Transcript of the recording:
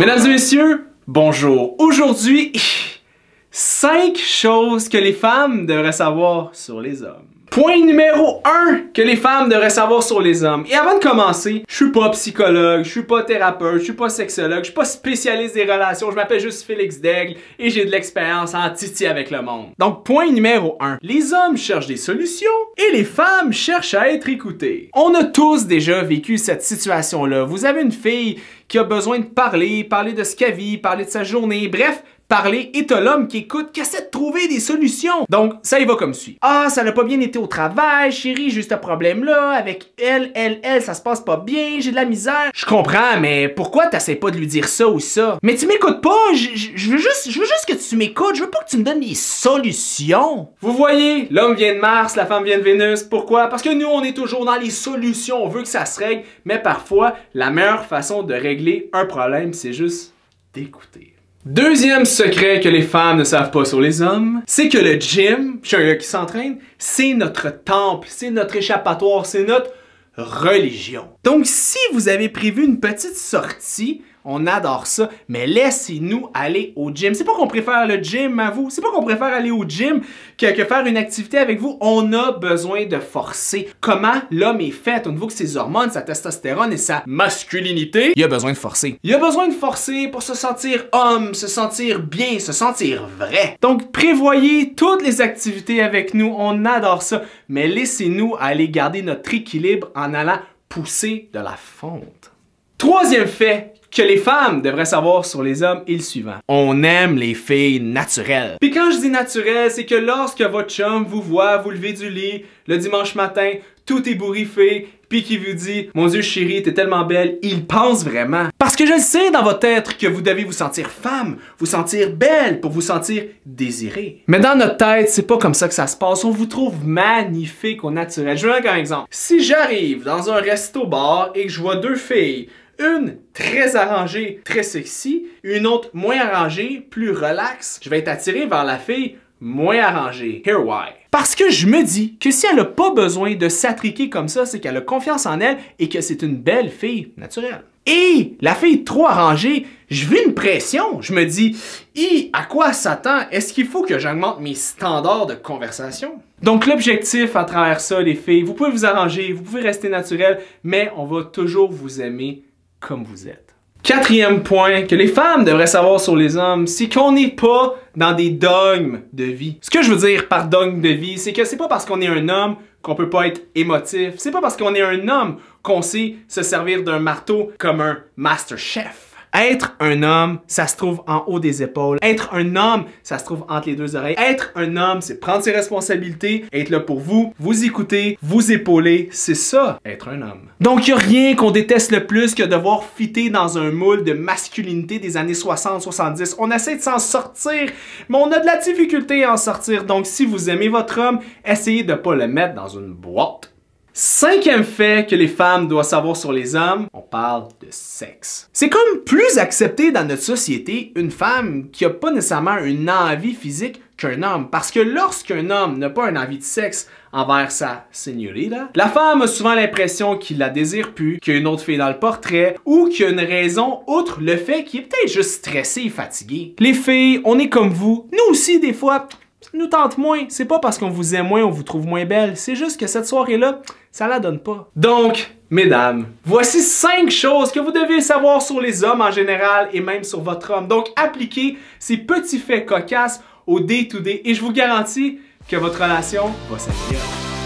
Mesdames et messieurs, bonjour. Aujourd'hui, 5 choses que les femmes devraient savoir sur les hommes. Point numéro 1 que les femmes devraient savoir sur les hommes. Et avant de commencer, je suis pas psychologue, je suis pas thérapeute, je suis pas sexologue, je suis pas spécialiste des relations, je m'appelle juste Félix Daigle et j'ai de l'expérience en titi avec le monde. Donc point numéro 1, les hommes cherchent des solutions et les femmes cherchent à être écoutées. On a tous déjà vécu cette situation-là. Vous avez une fille qui a besoin de parler de ce qu'elle vit, parler de sa journée, bref, parler, et t'as l'homme qui écoute, qui essaie de trouver des solutions. Donc, ça y va comme suit. Ah, ça n'a pas bien été au travail, chérie, j'ai eu ce problème-là, avec elle, ça se passe pas bien, j'ai de la misère. Je comprends, mais pourquoi t'essaies pas de lui dire ça ou ça? Mais tu m'écoutes pas, je veux juste que tu m'écoutes, je veux pas que tu me donnes des solutions. Vous voyez, l'homme vient de Mars, la femme vient de Vénus, pourquoi? Parce que nous, on est toujours dans les solutions, on veut que ça se règle, mais parfois, la meilleure façon de régler un problème, c'est juste d'écouter. Deuxième secret que les femmes ne savent pas sur les hommes, c'est que le gym, je suis un gars qui s'entraîne, c'est notre temple, c'est notre échappatoire, c'est notre religion. Donc si vous avez prévu une petite sortie, on adore ça, mais laissez-nous aller au gym. C'est pas qu'on préfère le gym à vous, c'est pas qu'on préfère aller au gym que faire une activité avec vous. On a besoin de forcer. Comment l'homme est fait au niveau de ses hormones, sa testostérone et sa masculinité, il a besoin de forcer. Il a besoin de forcer pour se sentir homme, se sentir bien, se sentir vrai. Donc prévoyez toutes les activités avec nous, on adore ça, mais laissez-nous aller garder notre équilibre en allant pousser de la fonte. Troisième fait que les femmes devraient savoir sur les hommes est le suivant. On aime les filles naturelles. Puis quand je dis naturelles, c'est que lorsque votre chum vous voit vous lever du lit le dimanche matin, tout ébouriffé, puis qui vous dit « Mon Dieu chérie, t'es tellement belle », il pense vraiment. Parce que je sais dans votre tête que vous devez vous sentir femme, vous sentir belle pour vous sentir désirée. Mais dans notre tête, c'est pas comme ça que ça se passe. On vous trouve magnifique au naturel. Je vous donne un exemple. Si j'arrive dans un resto-bar et que je vois deux filles, une très arrangée, très sexy, une autre moins arrangée, plus relaxe, je vais être attiré vers la fille moins arrangée. Here why? Parce que je me dis que si elle n'a pas besoin de s'attriquer comme ça, c'est qu'elle a confiance en elle et que c'est une belle fille naturelle. Et la fille trop arrangée, je vis une pression. Je me dis, à quoi s'attend? Est-ce qu'il faut que j'augmente mes standards de conversation? Donc l'objectif à travers ça, les filles, vous pouvez vous arranger, vous pouvez rester naturel, mais on va toujours vous aimer comme vous êtes. Quatrième point que les femmes devraient savoir sur les hommes, c'est qu'on n'est pas dans des dogmes de vie. Ce que je veux dire par dogme de vie, c'est que c'est pas parce qu'on est un homme qu'on peut pas être émotif. C'est pas parce qu'on est un homme qu'on sait se servir d'un marteau comme un master chef. Être un homme, ça se trouve en haut des épaules. Être un homme, ça se trouve entre les deux oreilles. Être un homme, c'est prendre ses responsabilités, être là pour vous, vous écouter, vous épauler. C'est ça, être un homme. Donc, il n'y a rien qu'on déteste le plus que devoir fitter dans un moule de masculinité des années 60-70. On essaie de s'en sortir, mais on a de la difficulté à en sortir. Donc, si vous aimez votre homme, essayez de ne pas le mettre dans une boîte. Cinquième fait que les femmes doivent savoir sur les hommes, on parle de sexe. C'est comme plus accepté dans notre société une femme qui n'a pas nécessairement une envie physique qu'un homme. Parce que lorsqu'un homme n'a pas une envie de sexe envers sa señorita, la femme a souvent l'impression qu'il la désire plus, qu'il y a une autre fille dans le portrait, ou qu'il y a une raison outre le fait qu'il est peut-être juste stressé et fatigué. Les filles, on est comme vous, nous aussi des fois, ça nous tente moins. C'est pas parce qu'on vous aime moins, on vous trouve moins belle, c'est juste que cette soirée-là, ça la donne pas. Donc, mesdames, voici 5 choses que vous devez savoir sur les hommes en général et même sur votre homme. Donc, appliquez ces petits faits cocasses au day-to-day et je vous garantis que votre relation va s'améliorer.